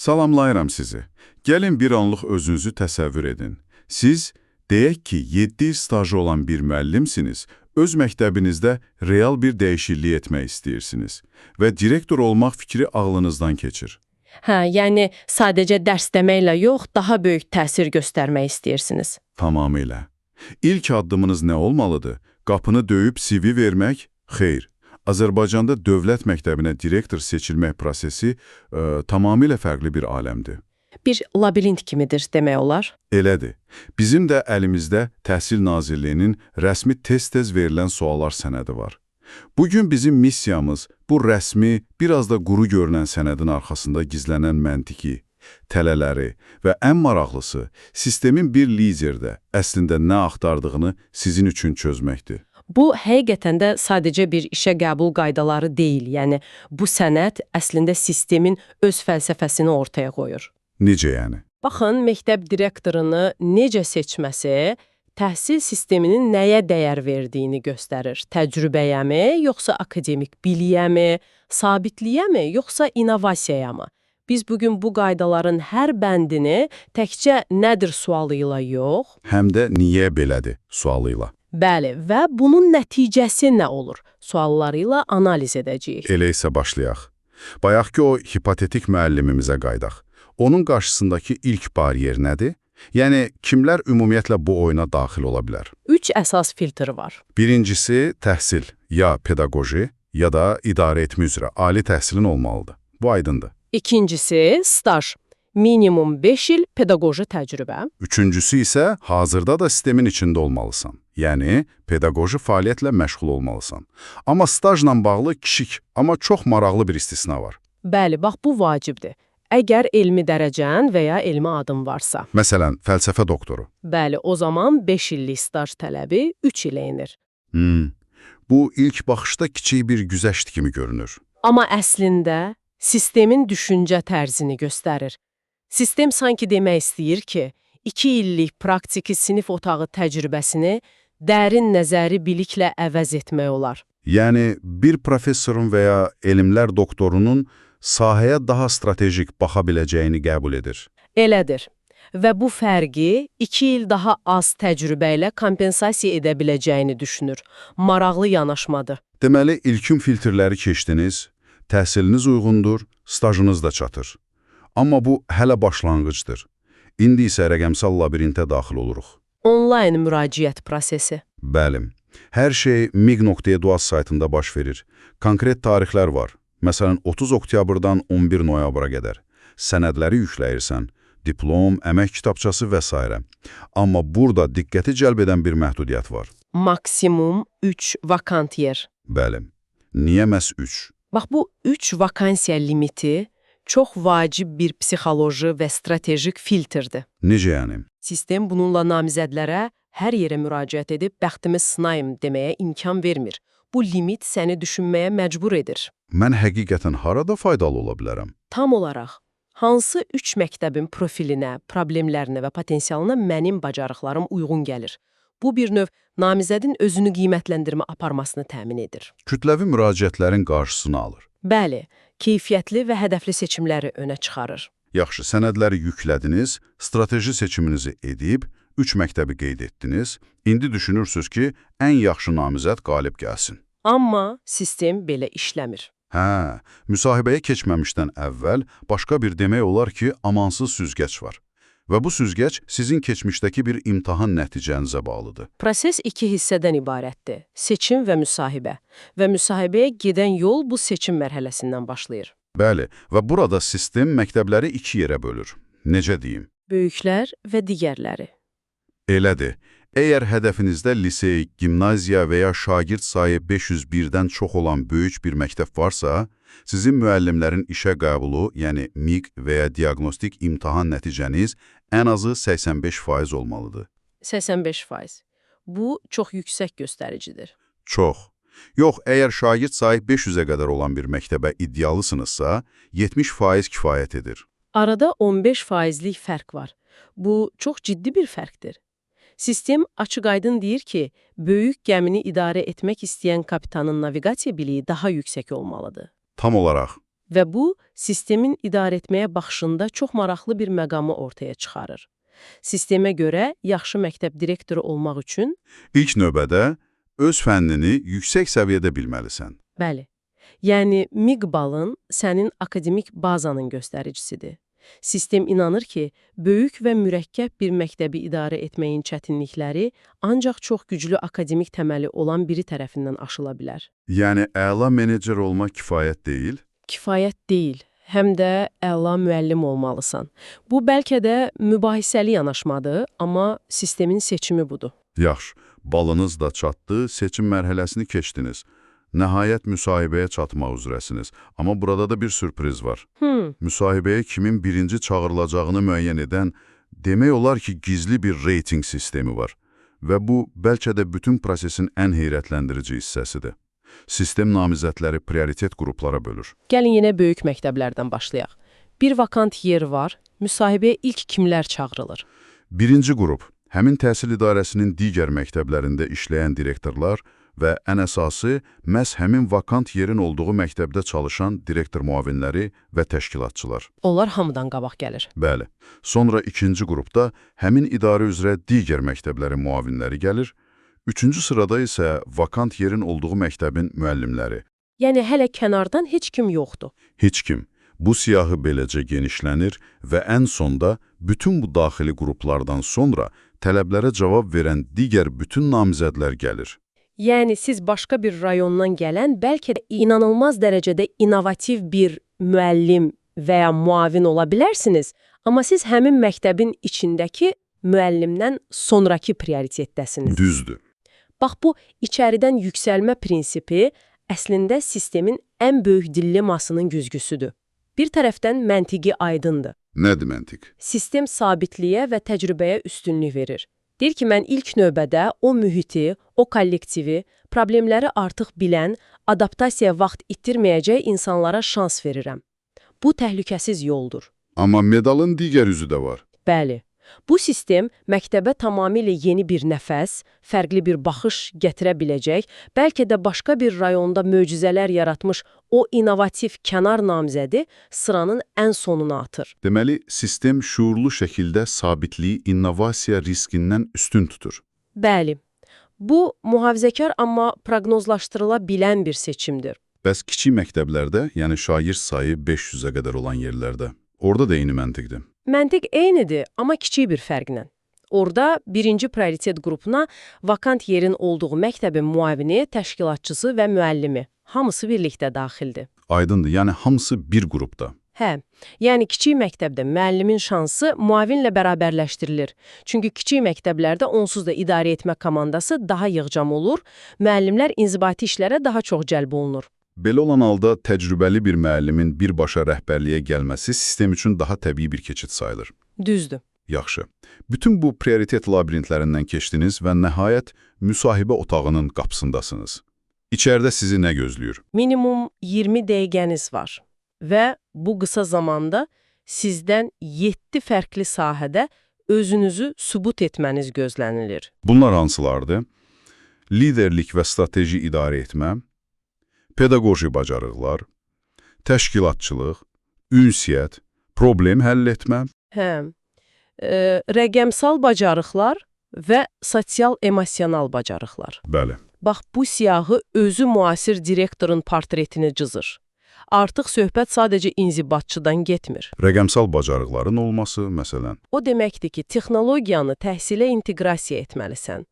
Salamlayıram sizi. Gəlin bir anlıq özünüzü təsəvvür edin. Siz, deyək ki, 7 il stajı olan bir müəllimsiniz, öz məktəbinizdə real bir dəyişiklik etmək istəyirsiniz və direktor olmaq fikri ağlınızdan keçir. Hə, yəni sadəcə dərs deməklə yox, daha böyük təsir göstərmək istəyirsiniz. Tamamilə. İlk addımınız nə olmalıdır? Qapını döyüb CV vermək? Xeyr. Azərbaycanda dövlət məktəbinə direktor seçilmək prosesi tamamilə fərqli bir aləmdir. Bir labirint kimidir demək olar. Elədir. Bizim də əlimizdə Təhsil Nazirliyinin rəsmi tez-tez verilən suallar sənədi var. Bugün bizim missiyamız bu rəsmi, biraz da quru görünən sənədin arxasında gizlənən məntiqi, tələləri və ən maraqlısı, sistemin bir liderdə əslində nə axtardığını sizin üçün çözməkdir. Bu, həqiqətən də sadəcə bir işə qəbul qaydaları deyil, yəni bu sənəd əslində sistemin öz fəlsəfəsini ortaya qoyur. Necə yəni? Baxın, məktəb direktorunu necə seçməsi, təhsil sisteminin nəyə dəyər verdiyini göstərir. Təcrübəyəmi, yoxsa akademik biliyəmi, sabitliyəmi, yoxsa innovasiyayamı? Biz bugün bu qaydaların hər bəndini təkcə nədir sualı ilə yox, Həm də niyə belədir sualıyla. bəli, və bunun nəticəsi nə olur sualları ilə analiz edəcəyik. Elə isə başlayaq. Bayaq ki, o hipotetik müəllimimizə qaydaq. Onun qarşısındakı ilk baryer nədir? Yəni, kimlər ümumiyyətlə bu oyuna daxil ola bilər? 3 əsas filtr var. Birincisi, təhsil, ya pedaqoji, ya da idarə etmə üzrə ali təhsilin olmalıdır. Bu aydındır. İkincisi, staj. Minimum 5 il pedaqoji təcrübə. Üçüncüsü isə hazırda da sistemin içində olmalısan. Yəni, pedaqoji fəaliyyətlə məşğul olmalısan. Amma stajla bağlı kiçik, amma çox maraqlı bir istisna var. Bəli, bax bu vacibdir. Əgər elmi dərəcən və ya elmi adım varsa. Məsələn, fəlsəfə doktoru. Bəli, o zaman 5 illik staj tələbi 3 ilə enir. Bu ilk baxışda kiçik bir güzəşt kimi görünür. Amma əslində sistemin düşüncə tərzini göstərir. Sistem sanki demək istəyir ki, 2 illik praktiki sinif otağı təcrübəsini dərin nəzəri biliklə əvəz etmək olar. Yəni, bir professorun və ya elmlər doktorunun sahəyə daha stratejik baxa biləcəyini qəbul edir. Elədir. Və bu fərqi 2 il daha az təcrübə ilə kompensasiya edə biləcəyini düşünür. Maraqlı yanaşmadır. Deməli, ilkin filtrləri keçdiniz, təhsiliniz uyğundur, stajınız da çatır. Amma bu hələ başlanğıcdır. İndi isə rəqəmsal labirintə daxil oluruq. Onlayn müraciət prosesi. Bəli, hər şey mig.edu saytında baş verir. Konkret tarixlər var. Məsələn, 30 oktyabrdan 11 noyabra qədər. Sənədləri yükləyirsən, diplom, əmək kitabçası və s. Amma burada diqqəti cəlb edən bir məhdudiyyət var. Maksimum 3 vakant yer. Bəli. Niyə məhz 3? Bax, bu 3 vakansiya limiti çox vacib bir psixoloji və stratejik filtrdir. Necə yəni? Sistem bununla namizədlərə hər yerə müraciət edib bəxtimi sınayım deməyə imkan vermir. Bu limit səni düşünməyə məcbur edir. Mən həqiqətən harada faydalı ola bilərəm? Tam olaraq, hansı 3 məktəbin profilinə, problemlərinə və potensialına mənim bacarıqlarım uyğun gəlir? Bu bir növ namizədin özünü qiymətləndirmə aparmasını təmin edir. Kütləvi müraciətlərin qarşısını alır. Bəli, keyfiyyətli və hədəfli seçimləri önə çıxarır. Yaxşı, sənədləri yüklədiniz, strateji seçiminizi edib, 3 məktəbi qeyd etdiniz, indi düşünürsünüz ki, ən yaxşı namizəd qalib gəlsin. Amma sistem belə işləmir. Hə, müsahibəyə keçməmişdən əvvəl başqa bir demək olar ki, amansız süzgəc var. Və bu süzgəc sizin keçmişdəki bir imtahan nəticənizə bağlıdır. Proses 2 hissədən ibarətdir. Seçim və müsahibə. Və müsahibəyə gedən yol bu seçim mərhələsindən başlayır. Bəli, və burada sistem məktəbləri 2 yerə bölür. Necə deyim? Böyüklər və digərləri. Elədir. Əgər hədəfinizdə lisey, gimnaziya və ya şagird sayı 501-dən çox olan böyük bir məktəb varsa, sizin müəllimlərin işə qəbulu, yəni MİQ və ya diaqnostik imtahan nəticəniz ən azı 85% olmalıdır. 85%. Bu, çox yüksək göstəricidir. Çox. Yox, əgər şagird sayı 500-ə qədər olan bir məktəbə iddialısınızsa, 70% kifayət edir. Arada 15%lik fərq var. Bu, çox ciddi bir fərqdir. Sistem açıq-aydın deyir ki, böyük gəmini idarə etmək istəyən kapitanın naviqasiya biliyi daha yüksək olmalıdır. Tam olaraq. Və bu, sistemin idarə etməyə baxışında çox maraqlı bir məqamı ortaya çıxarır. Sistemə görə yaxşı məktəb direktoru olmaq üçün, İlk növbədə öz fənnini yüksək səviyyədə bilməlisən. bəli, yəni MİQ balın sənin akademik bazanın göstəricisidir. Sistem inanır ki, böyük və mürəkkəb bir məktəbi idarə etməyin çətinlikləri ancaq çox güclü akademik təməli olan biri tərəfindən aşıla bilər. Yəni, əla menecer olmaq kifayət deyil. Kifayət deyil, həm də əla müəllim olmalısan. Bu bəlkə də mübahisəli yanaşmadır, amma sistemin seçimi budur. Yaxşı, balınız da çatdı, seçim mərhələsini keçdiniz. Nəhayət müsahibəyə çatmaq üzrəsiniz. Amma burada da bir sürpriz var. Müsahibəyə kimin birinci çağırılacağını müəyyən edən, demək olar ki, gizli bir reyting sistemi var. Və bu, bəlkə də bütün prosesin ən heyrətləndirici hissəsidir. Sistem namizədləri prioritet qruplara bölür. Gəlin yenə böyük məktəblərdən başlayaq. Bir vakant yer var, müsahibəyə ilk kimlər çağırılır? Birinci qrup, həmin təhsil idarəsinin digər məktəblərində işləyən direktorlar və ən əsası, məhz həmin vakant yerin olduğu məktəbdə çalışan direktor müavinləri və təşkilatçılar. Onlar hamıdan qabaq gəlir. Bəli. Sonra ikinci qrupda həmin idarə üzrə digər məktəblərin müavinləri gəlir. Üçüncü sırada isə vakant yerin olduğu məktəbin müəllimləri. Yəni hələ kənardan heç kim yoxdur. Heç kim. Bu siyahı beləcə genişlənir və ən sonda bütün bu daxili qruplardan sonra tələblərə cavab verən digər bütün namizədlər gəlir. Yəni siz başqa bir rayondan gələn, bəlkə də inanılmaz dərəcədə innovativ bir müəllim və ya muavin ola bilərsiniz, amma siz həmin məktəbin içindəki müəllimdən sonraki prioritetdəsiniz. Düzdür. Bax, bu içəridən yüksəlmə prinsipi əslində sistemin ən böyük dilemmasının güzgüsüdür. Bir tərəfdən məntiqi aydındır. Nədir məntiq? Sistem sabitliyə və təcrübəyə üstünlük verir. Deyir ki, mən ilk növbədə o mühiti, o kollektivi, problemləri artıq bilən, adaptasiya vaxt itirməyəcək insanlara şans verirəm. Bu təhlükəsiz yoldur. Amma medalın digər üzü də var. Bəli. Bu sistem məktəbə tamamilə yeni bir nəfəs, fərqli bir baxış gətirə biləcək, bəlkə də başqa bir rayonda möcüzələr yaratmış o innovativ kənar namizədi sıranın ən sonuna atır. Deməli, sistem şuurlu şəkildə sabitliyi innovasiya riskindən üstün tutur. Bəli. Bu, mühafizəkar amma proqnozlaşdırıla bilən bir seçimdir. Bəs kiçik məktəblərdə, yəni şagird sayı 500-ə qədər olan yerlərdə, orada da eyni məntiqdir. Məntiq eynidir, amma kiçik bir fərqlə. Orada birinci prioritet qrupuna vakant yerin olduğu məktəbin müavini, təşkilatçısı və müəllimi. Hamısı birlikdə daxildir. Aydındır, yəni hamısı bir qrupda. Hə, yəni kiçik məktəbdə müəllimin şansı müavinlə bərabərləşdirilir. Çünki kiçik məktəblərdə onsuz da idarə etmə komandası daha yığcam olur, müəllimlər inzibati işlərə daha çox cəlb olunur. Belə olan halda təcrübəli bir müəllimin birbaşa rəhbərliyə gəlməsi sistem üçün daha təbii bir keçid sayılır. Düzdür. Yaxşı. Bütün bu prioritet labirintlərindən keçdiniz və nəhayət müsahibə otağının qapısındasınız. İçəridə sizi nə gözləyir? Minimum 20 dəqiqəniz var və bu qısa zamanda sizdən 7 fərqli sahədə özünüzü sübut etməniz gözlənilir. Bunlar hansılardır? Liderlik və strateji idarə etmə, pedaqoji bacarıqlar, təşkilatçılıq, ünsiyyət, problem həll etmə. Hə, rəqəmsal bacarıqlar və sosial-emosional bacarıqlar. Bəli. Bax, bu siyahı özü müasir direktorun portretini cızır. Artıq söhbət sadəcə inzibatçıdan getmir. Rəqəmsal bacarıqların olması, məsələn. O deməkdir ki, texnologiyanı təhsilə inteqrasiya etməlisən.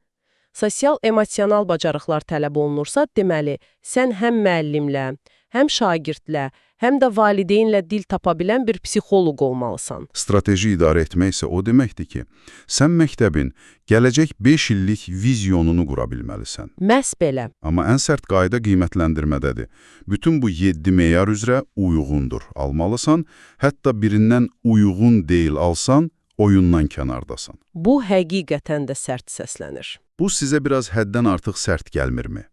Sosial-emosional bacarıqlar tələb olunursa, deməli, sən həm müəllimlə, həm şagirdlə, həm də valideynlə dil tapa bilən bir psixoloq olmalısan. Strateji idarə etmək isə o deməkdir ki, sən məktəbin gələcək 5 illik vizyonunu qura bilməlisən. Məhz belə. Amma ən sərt qayda qiymətləndirmədədir. Bütün bu 7 meyar üzrə uyğundur. Almalısan, hətta birindən uyğun deyil alsan, oyundan kənardasan. Bu həqiqətən də sərt səslənir. Bu sizə biraz həddən artıq sərt gəlmirmi?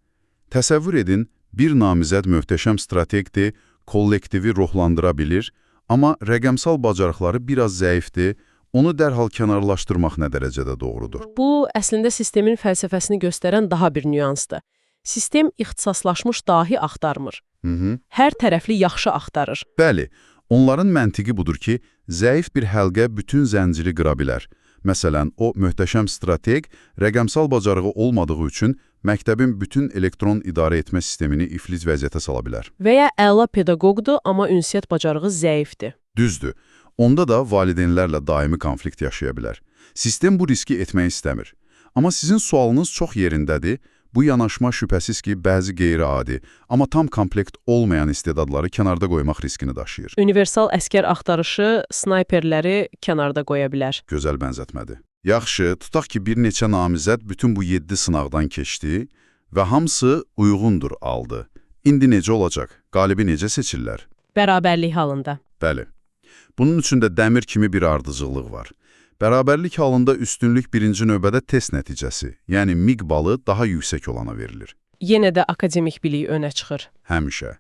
Təsəvvür edin, bir namizəd möhtəşəm strategdir, kollektivi ruhlandıra bilir, amma rəqəmsal bacarıqları biraz zəifdir, onu dərhal kənarlaşdırmaq nə dərəcədə doğrudur? Bu, əslində sistemin fəlsəfəsini göstərən daha bir nüansdır. Sistem ixtisaslaşmış dahi axtarmır. Hər tərəfli yaxşı axtarır. Bəli, onların məntiqi budur ki, zəif bir həlqə bütün zənciri qıra bilər. Məsələn, o möhtəşəm strateq rəqəmsal bacarığı olmadığı üçün məktəbin bütün elektron idarə etmə sistemini iflic vəziyyətə sala bilər. Və ya əla pedaqoqdur, amma ünsiyyət bacarığı zəifdir. Düzdür. Onda da valideynlərlə daimi konflikt yaşaya bilər. Sistem bu riski etmək istəmir. Amma sizin sualınız çox yerindədir. Bu yanaşma şübhəsiz ki, bəzi qeyri-adi, amma tam komplekt olmayan istedadları kənarda qoymaq riskini daşıyır. Universal əskər axtarışı snayperləri kənarda qoya bilər. Gözəl bənzətmədir. Yaxşı, tutaq ki, bir neçə namizəd bütün bu 7 sınaqdan keçdi və hamısı uyğundur aldı. İndi necə olacaq? Qalibi necə seçirlər? Bərabərlik halında. Bəli. Bunun üçün də dəmir kimi bir ardıcıllıq var. Bərabərlik halında üstünlük birinci növbədə test nəticəsi, yəni MIQ balı daha yüksək olana verilir. Yenə də akademik bilik önə çıxır. Həmişə.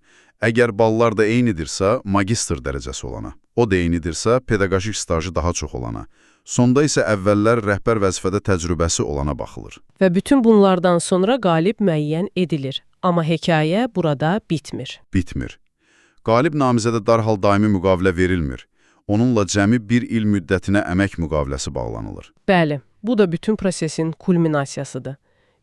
Əgər ballar da eynidirsə, magistr dərəcəsi olana. O da eynidirsə, pedaqojik stajı daha çox olana. Sonda isə əvvəllər rəhbər vəzifədə təcrübəsi olana baxılır. Və bütün bunlardan sonra qalib müəyyən edilir. Amma hekayə burada bitmir. Bitmir. Qalib namizədə dərhal daimi müqavilə verilmir. Onunla cəmi bir il müddətinə əmək müqaviləsi bağlanılır. Bəli, bu da bütün prosesin kulminasiyasıdır.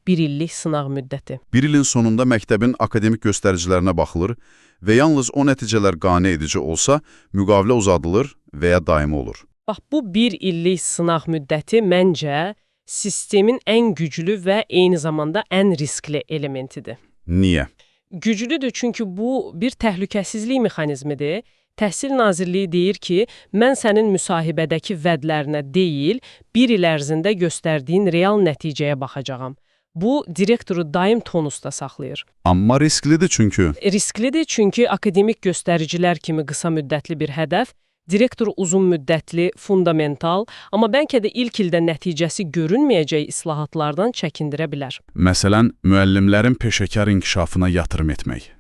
Bir illik sınaq müddəti. Bir ilin sonunda məktəbin akademik göstəricilərinə baxılır və yalnız o nəticələr qane edici olsa, müqavilə uzadılır və ya daimi olur. Bax, bu bir illik sınaq müddəti məncə sistemin ən güclü və eyni zamanda ən riskli elementidir. Niyə? Güclüdür çünki bu bir təhlükəsizlik mexanizmidir. Təhsil Nazirliyi deyir ki, mən sənin müsahibədəki vədlərinə deyil, bir il ərzində göstərdiyin real nəticəyə baxacağam. Bu, direktoru daim tonusda saxlayır. Amma risklidir çünki. Risklidir çünki akademik göstəricilər kimi qısa müddətli bir hədəf, direktor uzun müddətli, fundamental, amma bəlkə də ilk ildə nəticəsi görünməyəcək islahatlardan çəkindirə bilər. Məsələn, müəllimlərin peşəkar inkişafına yatırım etmək.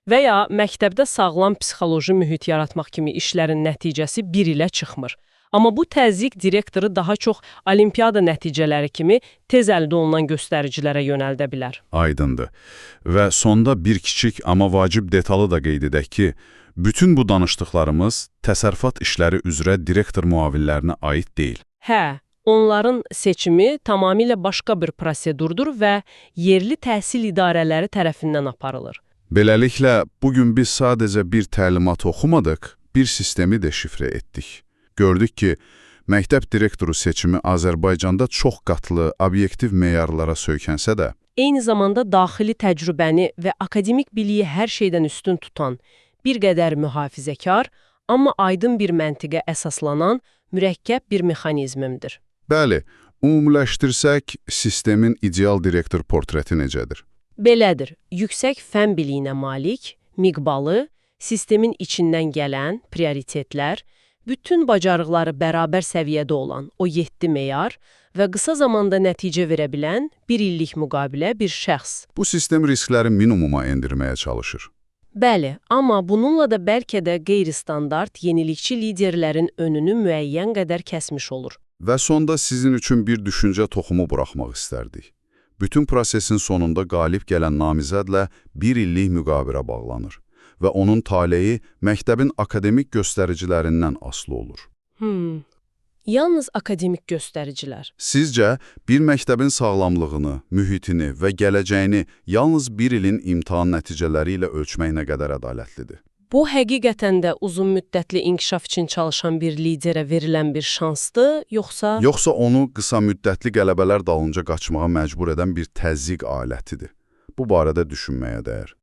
Və ya məktəbdə sağlam psixoloji mühit yaratmaq kimi işlərin nəticəsi bir ilə çıxmır. Amma bu təzyiq direktoru daha çox olimpiada nəticələri kimi tez əldə olunan göstəricilərə yönəldə bilər. Aydındır. Və sonda bir kiçik, amma vacib detalı da qeyd edək ki, bütün bu danışdıqlarımız təsərrüfat işləri üzrə direktor müavinlərinə aid deyil. Onların seçimi tamamilə başqa bir prosedurdur və yerli təhsil idarələri tərəfindən aparılır. Beləliklə, bugün biz sadəcə bir təlimat oxumadıq, bir sistemi də şifrə etdik. Gördük ki, məktəb direktoru seçimi Azərbaycanda çox qatlı, obyektiv meyarlara söykənsə də, eyni zamanda daxili təcrübəni və akademik biliyi hər şeydən üstün tutan, bir qədər mühafizəkar, amma aydın bir məntiqə əsaslanan mürəkkəb bir mexanizmdir. Bəli, ümumiləşdirsək, sistemin ideal direktor portreti necədir? Belədir, yüksək fən biliyinə malik, MIQ balı, sistemin içindən gələn prioritetlər, bütün bacarıqları bərabər səviyyədə olan o 7 meyar və qısa zamanda nəticə verə bilən bir illik müqabilə bir şəxs. Bu sistem riskləri minimuma endirməyə çalışır. Bəli, amma bununla da bəlkə də qeyri-standart, yenilikçi liderlərin önünü müəyyən qədər kəsmiş olur. Və sonda sizin üçün bir düşüncə toxumu buraxmaq istərdik. Bütün prosesin sonunda qalib gələn namizədlə bir illik müqavilə bağlanır və onun taleyi məktəbin akademik göstəricilərindən asılı olur. Yalnız akademik göstəricilər. Sizcə, bir məktəbin sağlamlığını, mühitini və gələcəyini yalnız bir ilin imtahan nəticələri ilə ölçmək nə qədər ədalətlidir? Bu, həqiqətən də uzun müddətli inkişaf üçün çalışan bir liderə verilən bir şansdır, yoxsa... Yoxsa onu qısa müddətli qələbələr dalınca qaçmağa məcbur edən bir təzyiq alətidir. Bu barədə düşünməyə dəyər.